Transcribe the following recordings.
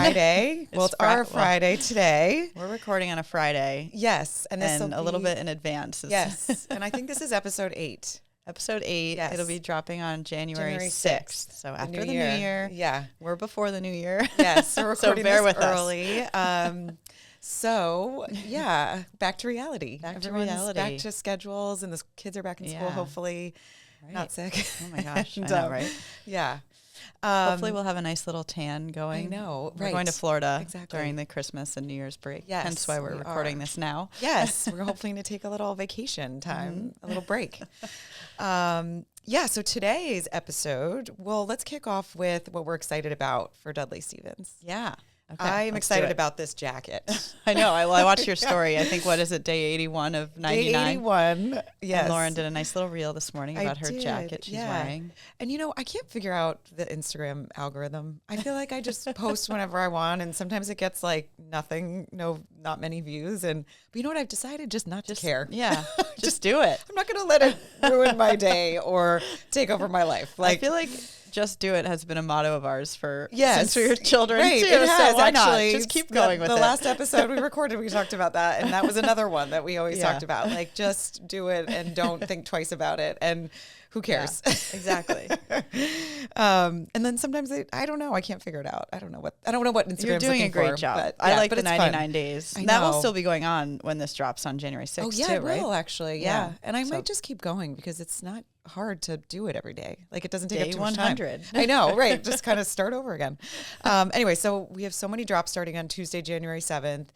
Friday. Well, it's our Friday today. We're recording on a Friday. Yes. And a little bit in advance. Yes. And I think this is episode 8. Episode 8. Yes. It'll be dropping on January 6th. So after the new year. Yeah. We're before the new year. Yes. So we're recording bear this with early. So, yeah, back to reality. Everyone's back to schedules, and the kids are back in school, hopefully. Right. Not sick. Oh, my gosh. I know, right? Yeah. Hopefully we'll have a nice little tan going. I know. We're going to Florida during the Christmas and New Year's break. Yes, hence why we're recording this now. Yes. We're hoping to take a little vacation time, a little break. So today's episode, let's kick off with what we're excited about for Dudley Stevens. Yeah. Okay, I'm excited about this jacket. I know. I watched your story. I think, what is it, day 81 of 99? Day 81, yes. And Lauren did a nice little reel this morning about her jacket she's wearing. And, I can't figure out the Instagram algorithm. I feel like I just post whenever I want, and sometimes it gets like nothing, not many views. But you know what? I've decided just not to care. Yeah, just do it. I'm not going to let it ruin my day or take over my life. I feel like just do it has been a motto of ours since we were children. Right, too. it has, so why actually. Not? Just keep going with it. The last episode we recorded, we talked about that, and that was another one that we always talked about. Like, just do it and don't think twice about it, and who cares? Yeah, exactly. And then sometimes I don't know. I can't figure it out. I don't know what Instagram's You're doing a great job. But, I like the 99 fun. Days. That will still be going on when this drops on January 6th. Oh yeah, too, it right? will actually. Yeah, and I might just keep going because it's not hard to do it every day. Like, it doesn't take up too much time. 100. I know, right? Just kind of start over again. Anyway, so we have so many drops starting on Tuesday, January 7th.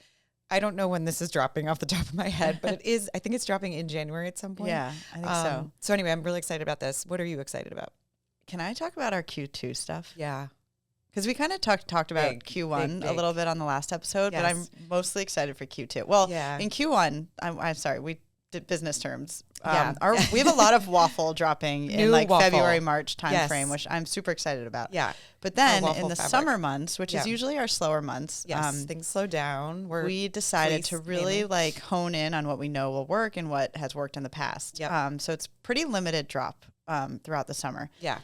I don't know when this is dropping off the top of my head, but it is. I think it's dropping in January at some point. Yeah, I think so. So anyway, I'm really excited about this. What are you excited about? Can I talk about our Q2 stuff? Yeah. Because we kind of talked about Q1 a little bit on the last episode, but I'm mostly excited for Q2. Well, in Q1, I'm sorry, we did business terms. We have a lot of waffle dropping in February, March timeframe, which I'm super excited about. Yeah. But then in the summer months, which is usually our slower months, things slow down. We decided to really hone in on what we know will work and what has worked in the past. Yep. So it's pretty limited drop throughout the summer. Yeah.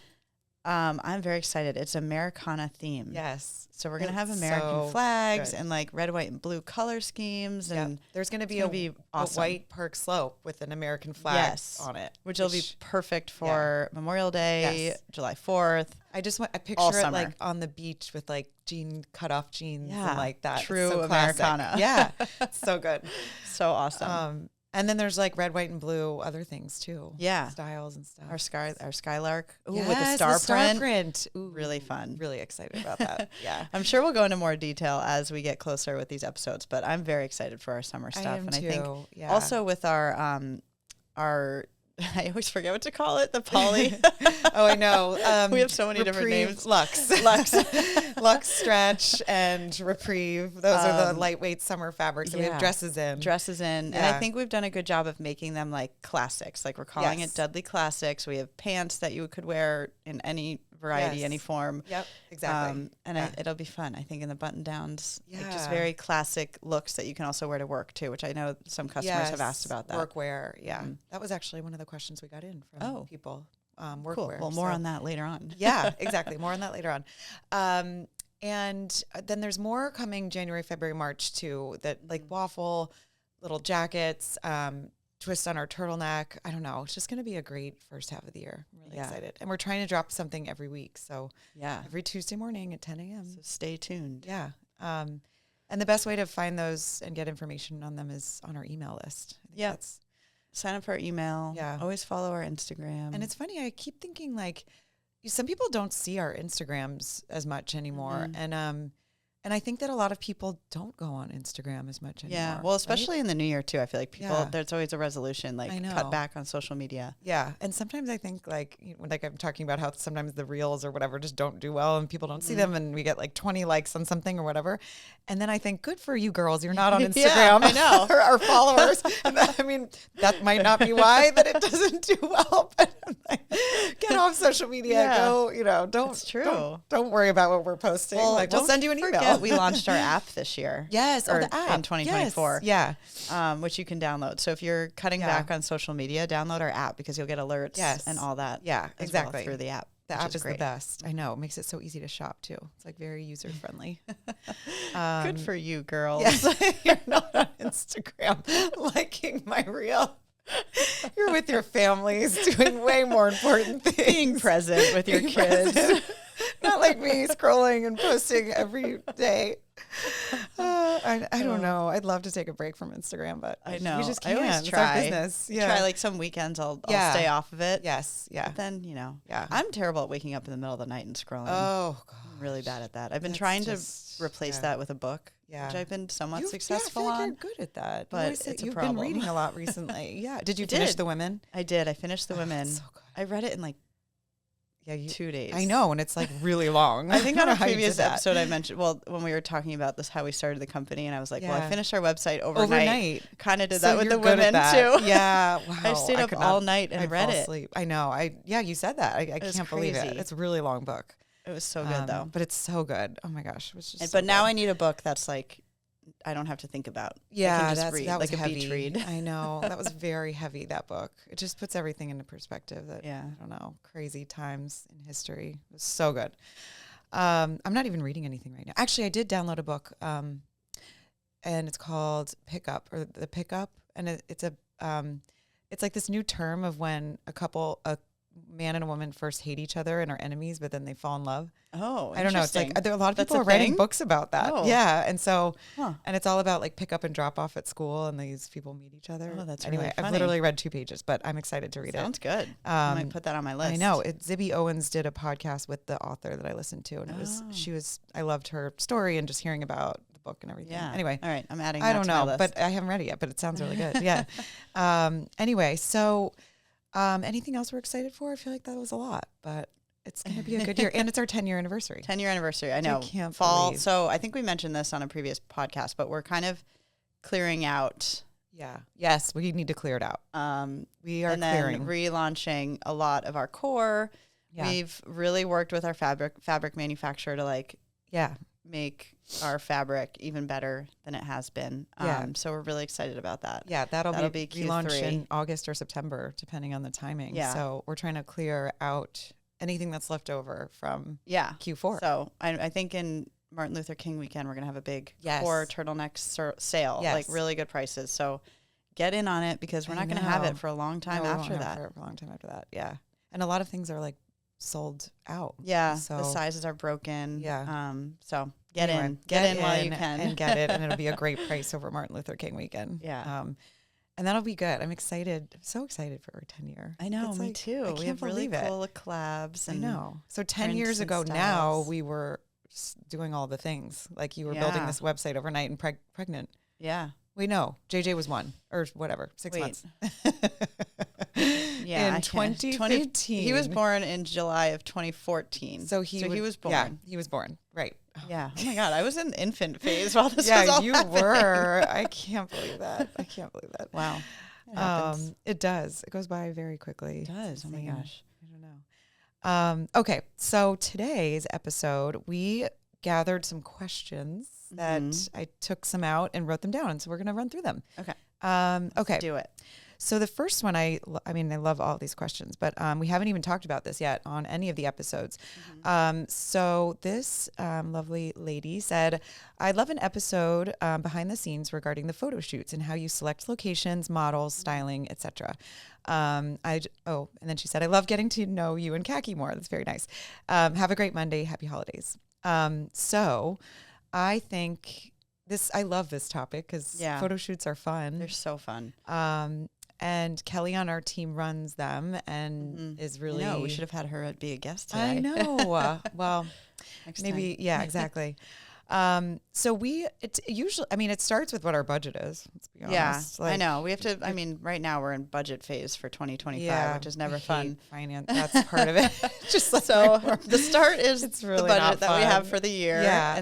I'm very excited. It's Americana theme. Yes. So we're going to have American flags and red, white, and blue color schemes. And there's going to be a white Park Slope with an American flag on it. Which will be perfect for Memorial Day, July 4th. I picture it on the beach with cut-off jeans and that. True so Americana. Yeah. So good. So awesome. And then there's red, white, and blue other things too. Yeah. Styles and stuff. Our Skylark. Ooh, yes, with the star print. Ooh, really fun. Really excited about that. Yeah. I'm sure we'll go into more detail as we get closer with these episodes, but I'm very excited for our summer stuff. I am too. I think also with our I always forget what to call it. The poly. Oh, I know. We have so many different names. Lux, Stretch, and Reprieve. Those are the lightweight summer fabrics that we have dresses in. And I think we've done a good job of making them classics. We're calling it Dudley Classics. We have pants that you could wear in any variety, any form. Yep, exactly. It'll be fun. I think in the button downs, just very classic looks that you can also wear to work too, which I know some customers have asked about that. Workwear, that was actually one of the questions we got in from people. Workwear. Cool. Well, more on that later on. Yeah, exactly. More on that later on. And then there's more coming January, February, March too. That waffle, little jackets. Twist on our turtleneck. I don't know. It's just going to be a great first half of the year. I'm really excited. And we're trying to drop something every week. So every Tuesday morning at 10 a.m. So stay tuned. Yeah. And the best way to find those and get information on them is on our email list. Yeah. Sign up for our email. Yeah. Always follow our Instagram. And it's funny. I keep thinking some people don't see our Instagrams as much anymore. Mm-hmm. And I think that a lot of people don't go on Instagram as much anymore. Yeah, well, especially in the new year, too. I feel like people, there's always a resolution, cut back on social media. Yeah, and sometimes I think, I'm talking about how sometimes the reels or whatever just don't do well and people don't see them and we get 20 likes on something or whatever. And then I think, good for you girls, you're not on Instagram. I know. Or our followers. I mean, that might not be why that it doesn't do well, but get off social media. Go, don't. It's true. Don't worry about what we're posting. Well, we'll send you an email. We launched our app this year. Yes, the app. In 2024. Yes. Yeah. Which you can download. So if you're cutting back on social media, download our app because you'll get alerts and all that. Yeah, exactly. Through the app. The app is the best. I know. It makes it so easy to shop too. It's like very user friendly. Good for you, girls. Yeah. You're not on Instagram liking my reel. You're with your families doing way more important things. Being present with your kids. Not like me scrolling and posting every day. I don't know. I'd love to take a break from Instagram, but I know. we just can't. I always It's try. our business. Yeah. Try like some weekends I'll stay off of it. Yes. Yeah. But then, Yeah. I'm terrible at waking up in the middle of the night and scrolling. Oh, God. I'm really bad at that. I've been trying to replace that with a book, which I've been somewhat successful I feel like on. You're good at that. But you've been reading a lot recently. Yeah. Did you finish The Women? I did. I finished The Women. So good. I read it in like 2 days. I know, and it's like really long. I think on a previous episode I mentioned, when we were talking about this, how we started the company, and I was like, well, I finished our website overnight. Kind of did that with The Women too. Yeah. Wow. I stayed up all night and read it. Asleep. I know. You said that. I can't believe it. It's a really long book. It was so good though. But it's so good. Oh my gosh. It was just but now I need a book that's like, I don't have to think about. Yeah, I can just read, that was like a heavy. beach read. I know. That was very heavy, that book. It just puts everything into perspective. I don't know, crazy times in history. It was so good. I'm not even reading anything right now. Actually, I did download a book, and it's called Pickup, or The Pickup. And it's like this new term of when a man and a woman first hate each other and are enemies, but then they fall in love. Oh, I don't know. It's like there are a lot of people are writing books about that. Oh. Yeah, and so and it's all about like pick up and drop off at school, and these people meet each other. Oh, that's anyway. Really funny. I've literally read 2 pages, but I'm excited to read it. Sounds good. I might put that on my list. I know. Zibby Owens did a podcast with the author that I listened to, and I loved her story and just hearing about the book and everything. Yeah. Anyway, all right, I'm adding. I don't know, to my list. But I haven't read it yet. But it sounds really good. Yeah. Anyway, so. Anything else we're excited for? I feel like that was a lot, but it's going to be a good year. And it's our 10-year anniversary. 10-year anniversary. I know. I can't fall. believe. So I think we mentioned this on a previous podcast, but we're kind of clearing out. Yeah. Yes, we need to clear it out. We are clearing. Relaunching a lot of our core. Yeah. We've really worked with our fabric manufacturer to make our fabric even better than it has been. So we're really excited about that. Yeah, that'll be Q3 in August or September, depending on the timing. Yeah. So we're trying to clear out anything that's left over from Q4. So I think in Martin Luther King weekend, we're going to have a big core turtleneck sale, like really good prices. So get in on it because we're not going to have it for a long time after that. For a long time after that, yeah. And a lot of things are like sold out. Yeah, so the sizes are broken. Yeah. So get in while you can. And get it, and it'll be a great price over Martin Luther King weekend. Yeah. And that'll be good. I'm excited. I'm so excited for our 10-year. I know, me too. We have really cool collabs. I know. So 10 years ago now, we were doing all the things. Like you were building this website overnight and pregnant. Yeah. We know. JJ was 1 or whatever, 6 months. Yeah, in 2015. He was born in July of 2014. So he was born. Yeah, he was born. Right. Yeah. Oh my God, I was in the infant phase while this was all you happening. were. I can't believe that. Wow. It does. It goes by very quickly. It does. Oh my gosh. I don't know. Okay. So today's episode, we gathered some questions that I took some out and wrote them down. And so we're going to run through them. Okay. Let's do it. So the first one, I love all these questions, but we haven't even talked about this yet on any of the episodes. So this lovely lady said, I'd love an episode behind the scenes regarding the photo shoots and how you select locations, models, styling, etc. And then she said, I love getting to know you and Khaki more. That's very nice. Have a great Monday. Happy holidays. So I think I love this topic because photo shoots are fun. They're so fun. And Kelly on our team runs them and is really... No, we should have had her be a guest today. I know. Well, maybe, exactly. So it's usually, it starts with what our budget is, let's be honest. Yeah, I know. We have to, right now we're in budget phase for 2025, which is never fun. Finance, that's part of it. Just like so the start is it's really the budget that we have for the year. Yeah.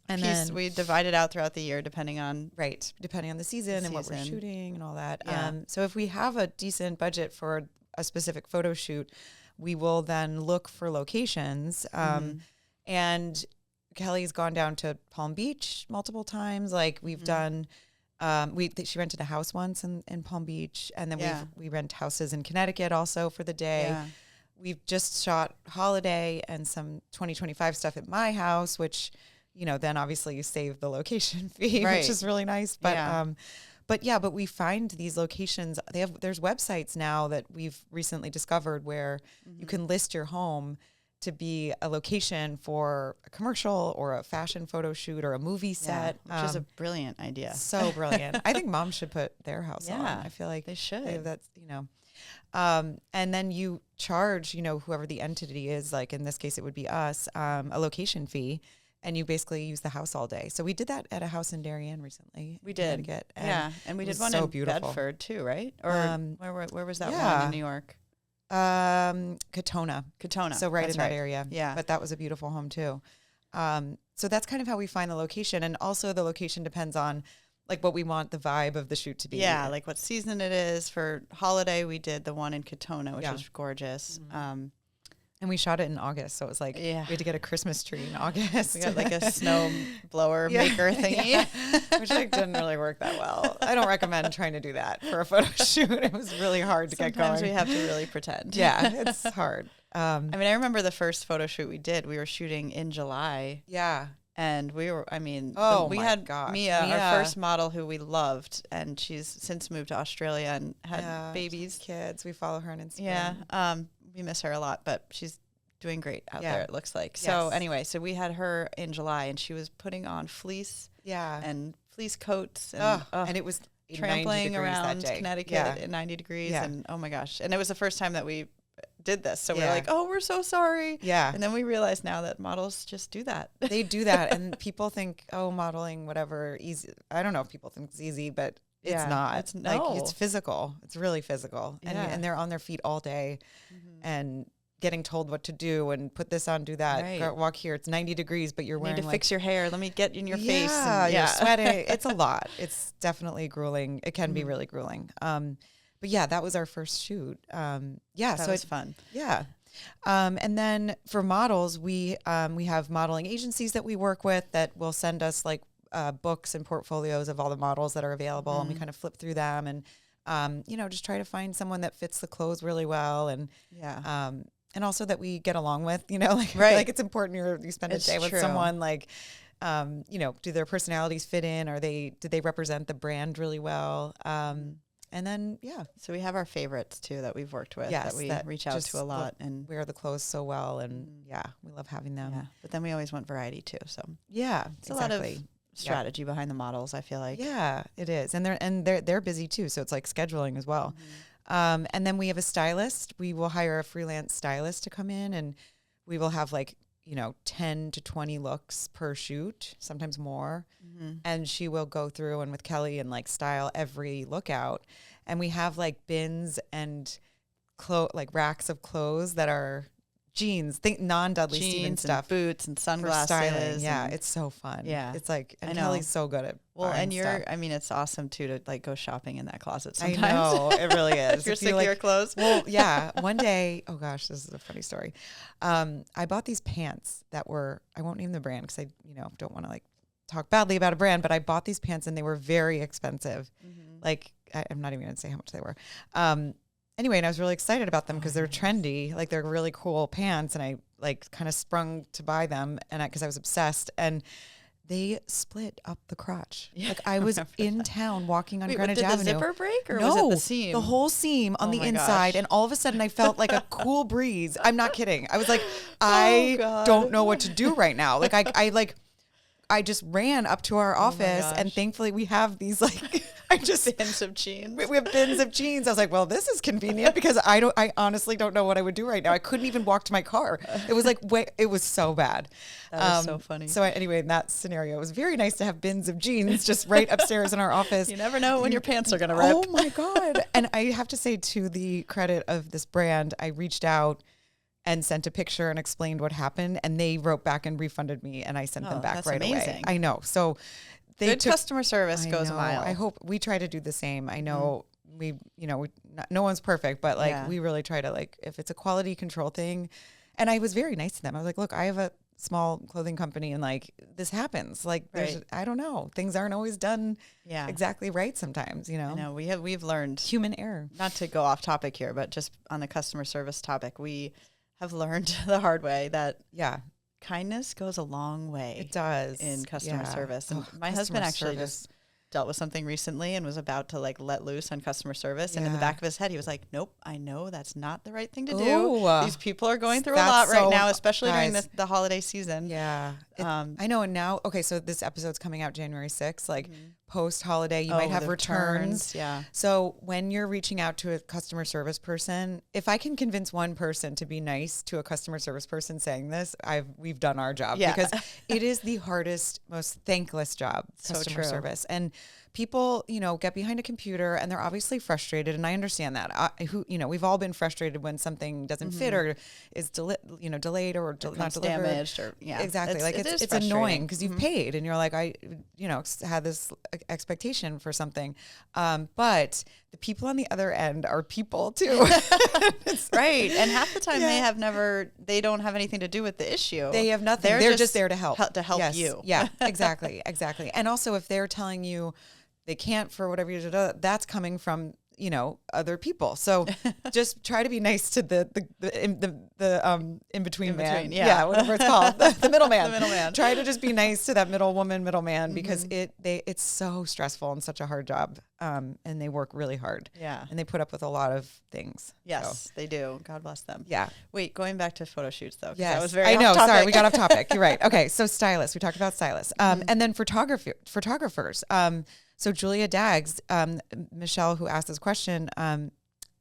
And then we divide it out throughout the year depending on the season and what we're shooting and all that. Yeah. So if we have a decent budget for a specific photo shoot, we will then look for locations. And Kelly's gone down to Palm Beach multiple times. Like we've done, she rented a house once in Palm Beach, and then we rent houses in Connecticut also for the day. we've just shot holiday and some 2025 stuff at my house, which, then obviously you save the location fee, which is really nice. But, but we find these locations, there's websites now that we've recently discovered where you can list your home to be a location for a commercial or a fashion photo shoot or a movie set. Which is a brilliant idea. So brilliant. I think moms should put their house on. I feel like they should. That's, and then you charge, whoever the entity is, like in this case, it would be us, a location fee. And you basically use the house all day. So we did that at a house in Darien recently. We did. And we did one in Bedford too, right? Or where was that one in New York? Katona. So right in that area. Yeah. But that was a beautiful home too. So that's kind of how we find the location. And also the location depends on like what we want the vibe of the shoot to be. Yeah, like what season it is. For holiday, we did the one in Katona, which was gorgeous. And we shot it in August. So it was like, we had to get a Christmas tree in August. We got like a snow blower maker thingy. Which like didn't really work that well. I don't recommend trying to do that for a photo shoot. It was really hard to get going. Sometimes we have to really pretend. Yeah, it's hard. I mean, I remember the first photo shoot we did. We were shooting in July. Yeah. And we were, we had Mia, our first model who we loved, and she's since moved to Australia and had babies. Kids. We follow her on Instagram. Yeah. We miss her a lot, but she's doing great out there, it looks like. So anyway, so we had her in July, and she was putting on fleece and fleece coats. And it was trampling around Connecticut at 90 degrees. And oh my gosh. And it was the first time that we did this. So we're like, oh, we're so sorry. Yeah. And then we realized now that models just do that. They do that. And people think, oh, modeling, whatever, easy. I don't know if people think it's easy, but it's not. It's it's physical. It's really physical. And they're on their feet all day and getting told what to do and put this on, do that, go, walk here. It's 90 degrees, but you're wearing need to fix your hair. Let me get in your face. You're sweating. It's a lot. It's definitely grueling. It can be really grueling. But yeah, that was our first shoot. That was fun. Yeah. And then for models, we have modeling agencies that we work with that will send us like books and portfolios of all the models that are available, and we kind of flip through them and just try to find someone that fits the clothes really well, and also that we get along with. Like it's important you spend a day with someone like. Do their personalities fit in? Do they represent the brand really well? And then, so we have our favorites too that we've worked with that we reach out to a lot and wear the clothes so well. And we love having them. Yeah. But then we always want variety too. So it's a lot of strategy behind the models, I feel like. Yeah, it is. And they're busy too. So it's like scheduling as well. And then we have a stylist. We will hire a freelance stylist to come in, and we will have 10 to 20 looks per shoot, sometimes more. And she will go through and with Kelly and style every look out. And we have bins and racks of clothes that are jeans, non-Dudley Stevens stuff, boots and sunglasses. Styling. Yeah, it's so fun. Yeah, it's and Kelly's so good at and stuff. it's awesome too to go shopping in that closet sometimes. I know, it really is. If you're sick of your clothes. Well, yeah. One day, oh gosh, this is a funny story. I bought these pants that were, I won't name the brand because I don't want to talk badly about a brand, but I bought these pants and they were very expensive. I'm not even gonna say how much they were. Anyway, and I was really excited about them because they're trendy, they're really cool pants, and I kind of sprung to buy them, and because I was obsessed, and they split up the crotch. I was in town walking on Greenwich Avenue. Did the zipper break or no, was it the seam? The whole seam on the inside, and all of a sudden I felt like a cool breeze. I'm not kidding. I was like, I don't know what to do right now. I just ran up to our office, and thankfully we have these bins of jeans. We have bins of jeans. I was like, well, this is convenient because I honestly don't know what I would do right now. I couldn't even walk to my car. It was it was so bad. That was so funny. So anyway, in that scenario, it was very nice to have bins of jeans just right upstairs in our office. You never know when your pants are going to rip. Oh my God. And I have to say, to the credit of this brand, I reached out and sent a picture and explained what happened, and they wrote back and refunded me, and I sent them back right away. I know. So good customer service goes a mile. I hope we try to do the same. I know no one's perfect, but we really try to if it's a quality control thing. And I was very nice to them. I was like, look, I have small clothing company, and like this happens. Like there's, I don't know, things aren't always done exactly right sometimes, you know. I know we've learned human error. Not to go off topic here, but just on the customer service topic, we have learned the hard way that kindness goes a long way. It does in customer service. And my husband actually just dealt with something recently and was about to like let loose on customer service. And in the back of his head, he was like, nope, I know that's not the right thing to do. These people are going through a lot right now, especially during the holiday season. Yeah. I know. And now, okay, so this episode's coming out January 6th, like post-holiday, you might have returns. Yeah. So when you're reaching out to a customer service person, if I can convince one person to be nice to a customer service person saying this, we've done our job, because it is the hardest, most thankless job, customer service. And people, you know, get behind a computer and they're obviously frustrated, and I understand that. We've all been frustrated when something doesn't fit or is delayed or not delivered, damaged, or exactly. It's annoying because you've paid and you're like, I had this expectation for something, but the people on the other end are people too. Right. And half the time they don't have anything to do with the issue. They have nothing. They're just there to help. You. Yeah, exactly. And also if they're telling you they can't for whatever reason, that's coming from, you know, other people. So just try to be nice to the in-between man. Yeah, whatever it's called. The middleman. The middleman. Try to just be nice to that middleman, because it's so stressful and such a hard job. And they work really hard. Yeah. And they put up with a lot of things. Yes, they do. God bless them. Yeah. Wait, going back to photo shoots though. Yes. That was very I know. off topic. Sorry, we got off topic. You're right. Okay. So stylists. We talked about stylists. And then photographers. So Julia Daggs, Michelle, who asked this question,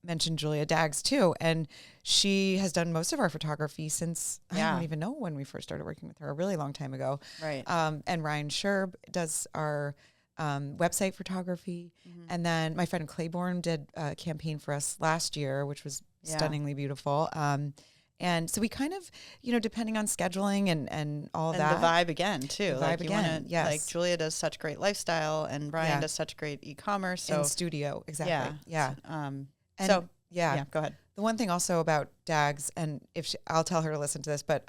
mentioned Julia Daggs too. And she has done most of our photography since, I don't even know when we first started working with her, a really long time ago. Right. And Ryan Sherb does our website photography. And then my friend Claiborne did a campaign for us last year, which was stunningly beautiful. And so we kind of, you know, depending on scheduling and all of that. And the vibe again, too. The vibe again, yes. Like Julia does such great lifestyle and Brian does such great e-commerce. And studio, exactly. Yeah. Go ahead. The one thing also about Daggs, and I'll tell her to listen to this, but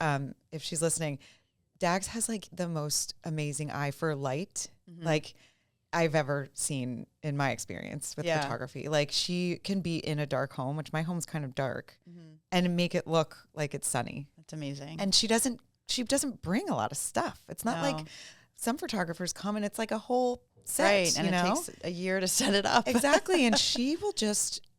if she's listening, Daggs has like the most amazing eye for light, like I've ever seen in my experience with photography. Like she can be in a dark home, which my home's kind of dark, and make it look like it's sunny. That's amazing. And she doesn't bring a lot of stuff. It's not like some photographers come and it's like a whole set, right? And it takes a year to set it up. Exactly. And she will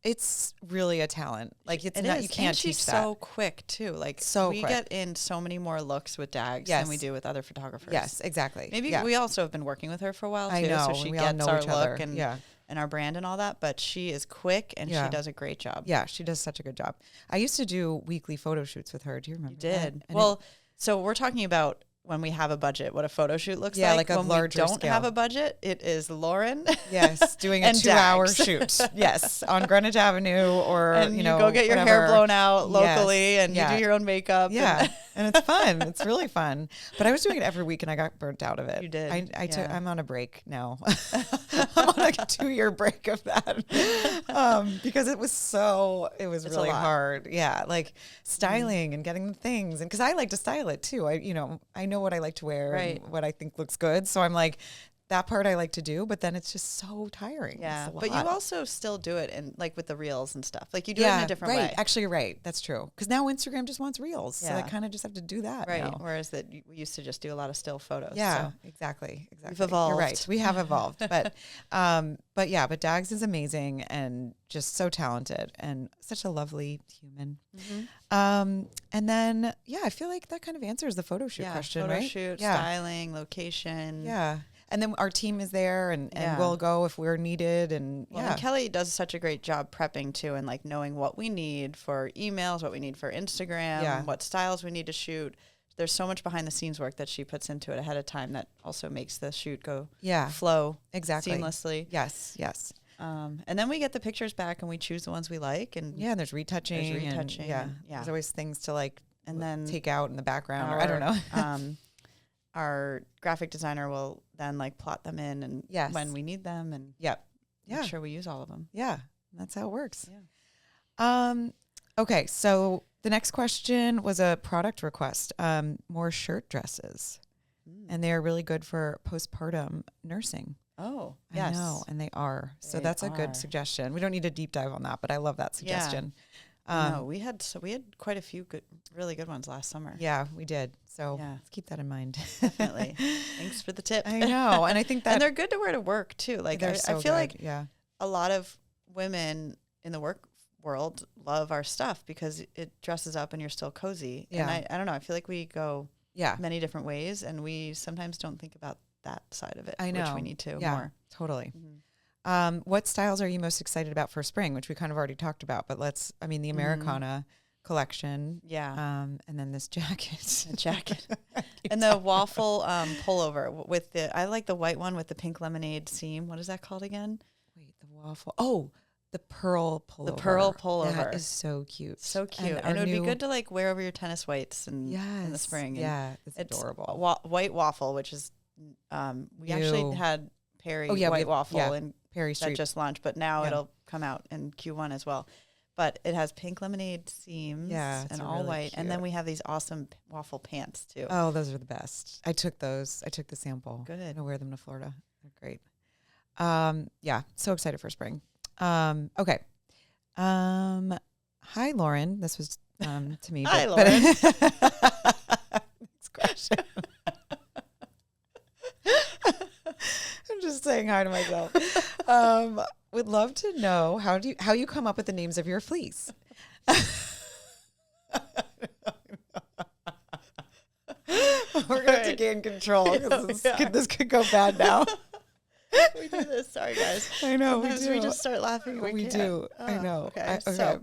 it's really a talent. Like you can't teach that. She's so quick too. Like we get in so many more looks with Daggs than we do with other photographers. Yes, exactly. Maybe we also have been working with her for a while too. I know. So she gets our look and our brand and all that, but she is quick and she does a great job. Yeah, she does such a good job. I used to do weekly photo shoots with her. Do you remember? You did. Well, so we're talking about when we have a budget, what a photo shoot looks like. Yeah, like a when larger we don't scale. have a budget, it is Lauren. Yes, doing a 2-hour shoot. Yes, on Greenwich Avenue, or and you go get your hair blown out locally, and you do your own makeup. Yeah, and it's fun. It's really fun. But I was doing it every week, and I got burnt out of it. You did. I'm on a break now. I'm on like a 2-year break of that because it was really hard. Yeah, like styling and getting the things, and because I like to style it too. I know what I like to wear and what I think looks good. So I'm like, that part I like to do, but then it's just so tiring. Yeah, but you also still do it in like with the reels and stuff. Like you do it in a different way. Actually, you're right. That's true. Because now Instagram just wants reels, so I kind of just have to do that. Right. Now. Whereas we used to just do a lot of still photos. Yeah, so. exactly. We've evolved. You're right. We have evolved, but Daggs is amazing and just so talented and such a lovely human. And then I feel like that kind of answers the photo shoot question, right? Photo shoot, styling, location. Yeah. And then our team is there and we'll go if we're needed. And and Kelly does such a great job prepping too, and like knowing what we need for emails, what we need for Instagram, what styles we need to shoot. There's so much behind the scenes work that she puts into it ahead of time that also makes the shoot go flow seamlessly. Yes. And then we get the pictures back and we choose the ones we like. And there's retouching. There's always things to like and then take out in the background. Or I don't know. Our graphic designer will then like plot them in and when we need them and make sure we use all of them. Yeah, that's how it works. Yeah. Okay, so The next question was a product request, more shirt dresses. And they are really good for postpartum nursing. Oh, yes. I know, and they are. So that's a good suggestion. We don't need a deep dive on that, but I love that suggestion. No, we had quite a few really good ones last summer. Yeah, we did. So let's keep that in mind. Definitely. Thanks for the tip. I know, and I think that and they're good to wear to work too. Like I feel like a lot of women in the work world love our stuff because it dresses up and you're still cozy. Yeah. And I don't know. I feel like we go many different ways, and we sometimes don't think about that side of it. I know. Which we need to more. Totally. Mm-hmm. What styles are you most excited about for spring, which we kind of already talked about, but the Americana collection. Yeah. And then this jacket. A jacket. And the waffle pullover with I like the white one with the pink lemonade seam. What is that called again? Wait, the waffle. Oh, the pearl pullover. The pearl pullover. That is so cute. So cute. And it would be good to like wear over your tennis whites in the spring. Yeah, it's adorable. White waffle, which is, we actually had Perry white waffle and Perry Street that just launched, but now it'll come out in Q1 as well. But it has pink lemonade seams and all really white. Cute. And then we have these awesome waffle pants too. Oh, those are the best. I took those. I took the sample. Good. I'm gonna wear them to Florida. They're great. So excited for spring. Okay. Hi, Lauren. This was to me. Hi, Lauren. Next question. I'm just saying hi to myself. Would love to know how you come up with the names of your fleece. We're going to gain control because this could go bad now. We do this. Sorry, guys. I know. Sometimes we just start laughing. We do. I know. Okay. So,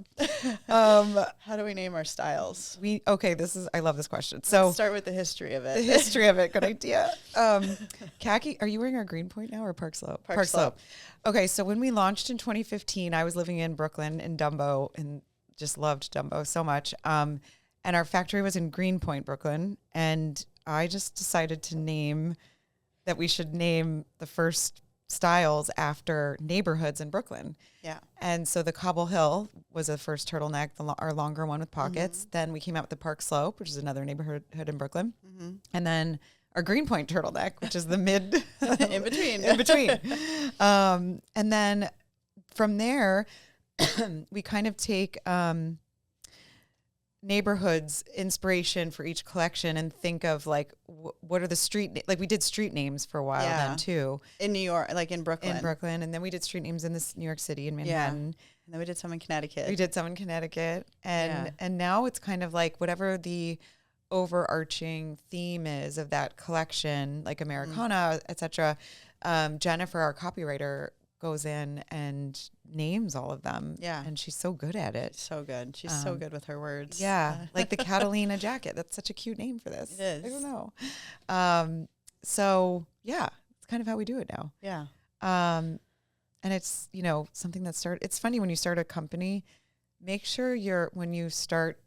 how do we name our styles? I love this question. So let's start with the history of it. The history of it. Good idea. Khaki, are you wearing our Greenpoint now or Park Slope? Park Slope. Okay. So when we launched in 2015, I was living in Brooklyn in Dumbo and just loved Dumbo so much. And our factory was in Greenpoint, Brooklyn. And I just decided that we should name the first styles after neighborhoods in Brooklyn. Yeah. And so the Cobble Hill was the first turtleneck, our longer one with pockets. Mm-hmm. Then we came out with the Park Slope, which is another neighborhood in Brooklyn. Mm-hmm. And then our Greenpoint turtleneck, which is the mid in between. And then from there, we kind of take neighborhoods inspiration for each collection and think of like what are the street we did street names for a while then too in New York, like in Brooklyn, and then we did street names in New York City and Manhattan, and then we did some in Connecticut. And now it's kind of like whatever the overarching theme is of that collection, like Americana, etc. Jennifer, our copywriter, goes in and names all of them. Yeah. And she's so good at it. So good. She's so good with her words. Yeah. Like the Catalina jacket. That's such a cute name for this. It is. I don't know. So yeah, it's kind of how we do it now. Yeah. And it's, something that it's funny when you start a company, make sure when you start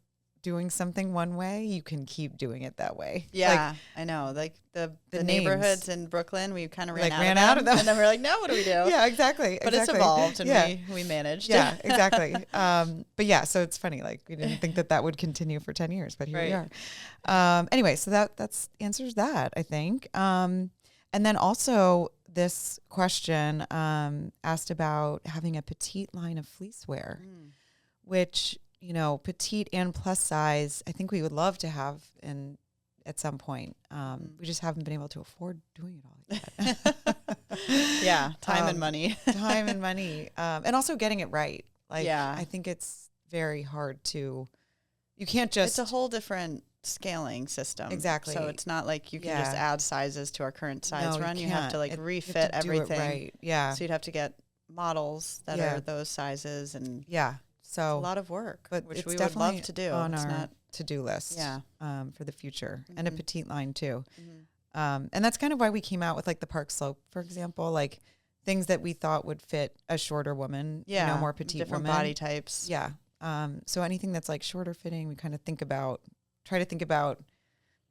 doing something one way, you can keep doing it that way. Yeah, I know. Like the neighborhoods in Brooklyn, we kind of ran out of them. And then we're like, now what do we do? Yeah, exactly. But it's evolved and we managed. Yeah, exactly. But yeah, so it's funny. Like we didn't think that would continue for 10 years, but here we are. Anyway, so that's answers that, I think. And then also this question asked about having a petite line of fleecewear, which petite and plus size, I think we would love to have at some point. We just haven't been able to afford doing it all yet. Yeah, time and money. And also getting it right. I think it's very hard you can't just... It's a whole different scaling system. Exactly. So it's not like you can just add sizes to our current size run. You have to refit everything. Right. Yeah. So you'd have to get models that are those sizes and... Yeah. So a lot of work, but which we would love to do on our to-do list. Yeah. For the future, and a petite line too. And that's kind of why we came out with like the Park Slope, for example, like things that we thought would fit a shorter woman, more petite different woman, body types. Yeah. So anything that's like shorter fitting, we kind of try to think about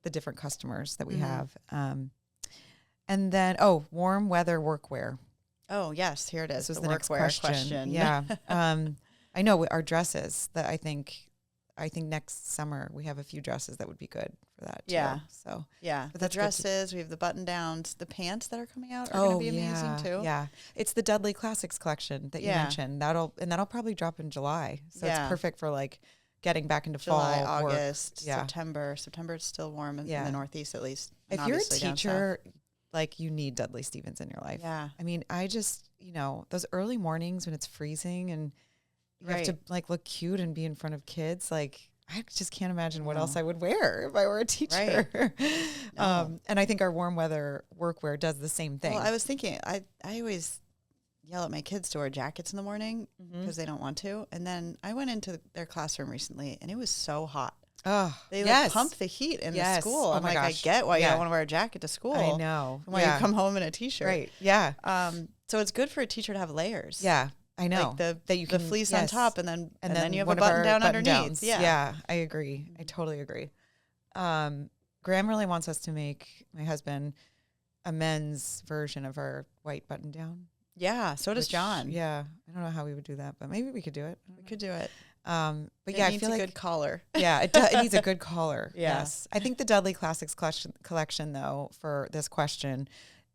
the different customers that we have. And then warm weather workwear. Oh yes, here it is. This was the next question. Yeah. I know our dresses that I think I think next summer we have a few dresses that would be good for that too. Yeah. So but the dresses, we have the button downs, the pants that are coming out are going to be amazing too. Yeah. It's the Dudley Classics collection that you mentioned. That'll probably drop in July. So it's perfect for like getting back into July, fall, August, September. September it's still warm in the Northeast at least. If you're a teacher, like you need Dudley Stevens in your life. Yeah. I mean, I just, those early mornings when it's freezing and you have to like look cute and be in front of kids, like I just can't imagine what else I would wear if I were a teacher. Right. And I think our warm weather workwear does the same thing. Well, I was thinking, I always yell at my kids to wear jackets in the morning because they don't want to. And then I went into their classroom recently and it was so hot. Oh, they like pump the heat in the school. I'm like, gosh. I get why you don't want to wear a jacket to school. I know. Why you come home in a t-shirt. Right. Yeah. So it's good for a teacher to have layers. Yeah. I know. Like the fleece on top and then you have a button down underneath. Yeah. I agree. I totally agree. Graham really wants us to make, my husband, a men's version of our white button down. Yeah. So does John. Yeah. I don't know how we would do that, but maybe we could do it. We could do it. But it I needs feel a like good collar. Yeah, it needs a good collar. Yes. I think the Dudley Classics collection though for this question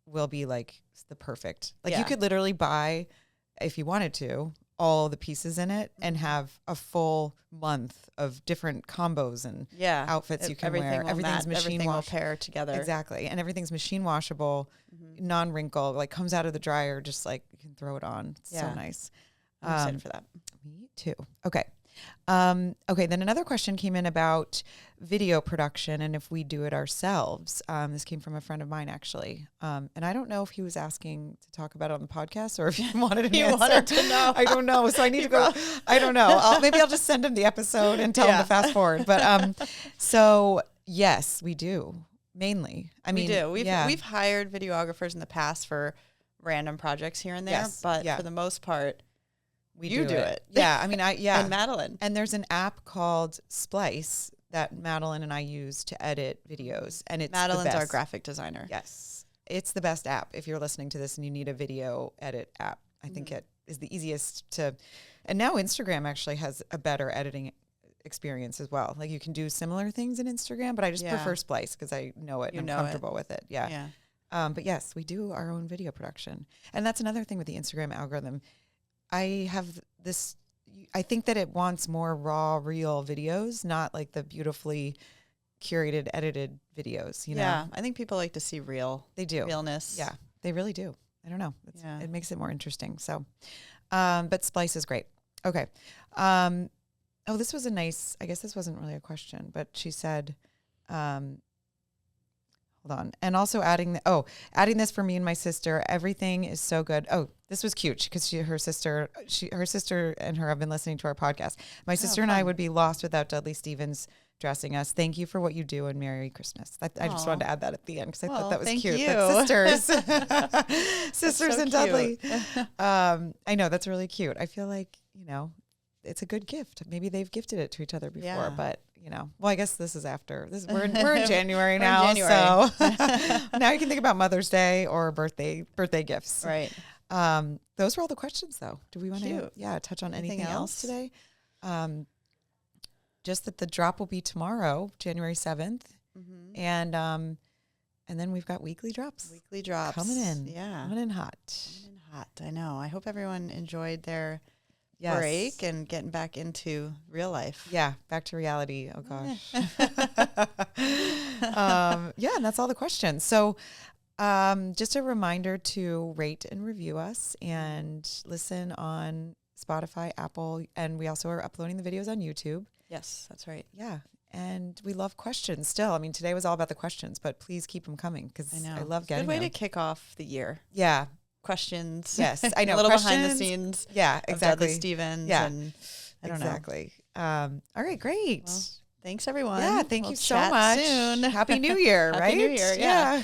will be like the perfect. Like you could literally buy, if you wanted to, all the pieces in it and have a full month of different combos and outfits you can wear. Everything's machine washable. Will pair together. Exactly. And everything's machine washable, non-wrinkle, like comes out of the dryer, just like you can throw it on. It's so nice. I'm excited for that. Me too. Okay. Then another question came in about video production and if we do it ourselves. This came from a friend of mine, actually. And I don't know if he was asking to talk about it on the podcast or if he wanted an answer. Wanted to know. I don't know. So I need to go. I don't know. Maybe I'll just send him the episode and tell him to fast forward. But so yes, we do. Mainly. I mean, we do. We've hired videographers in the past for random projects here and there. But for the most part, you do it. Yeah. I mean, and Madeline. And there's an app called Splice that Madeline and I use to edit videos. And it's Madeline's our graphic designer. Yes. It's the best app. If you're listening to this and you need a video edit app, I think it is the easiest to, and now Instagram actually has a better editing experience as well. Like you can do similar things in Instagram, but I just prefer Splice because I know it and I'm comfortable with it. Yeah. But yes, we do our own video production. And that's another thing with the Instagram algorithm. I have this, I think that it wants more raw, real videos, not like the beautifully curated, edited videos, you know? Yeah, I think people like to see realness. Yeah, they really do. I don't know. It makes it more interesting. So, but Splice is great. Okay. This was I guess this wasn't really a question, but she said, hold on. And also adding this for me and my sister. Everything is so good. Oh, this was cute because her sister and her have been listening to our podcast. My sister and I would be lost without Dudley Stevens dressing us. Thank you for what you do and Merry Christmas. I just wanted to add that at the end because I thought that was cute. Sisters and Dudley. I know that's really cute. I feel like, it's a good gift. Maybe they've gifted it to each other before, but I guess this is after this. We're in January now, so now you can think about Mother's Day or birthday gifts. Right. Those were all the questions, though. Do we want to touch on anything else today? Just that the drop will be tomorrow, January 7th, and then we've got weekly drops. Weekly drops coming in. Yeah, coming in hot. I know. I hope everyone enjoyed their break and getting back into real life. Yeah, back to reality. Oh gosh. And that's all the questions. So just a reminder to rate and review us and listen on Spotify, Apple, and we also are uploading the videos on YouTube. Yes, that's right. Yeah. And we love questions still. I mean, today was all about the questions, but please keep them coming because I love getting them. Good way to kick off the year. Yeah. Questions. Yes, I know. A little behind the scenes. Yeah, exactly. Dudley Stevens. Yeah, and I don't know. All right, great. Well, thanks, everyone. Yeah, thank you so much. Soon. Happy New Year, right? Happy New Year, yeah.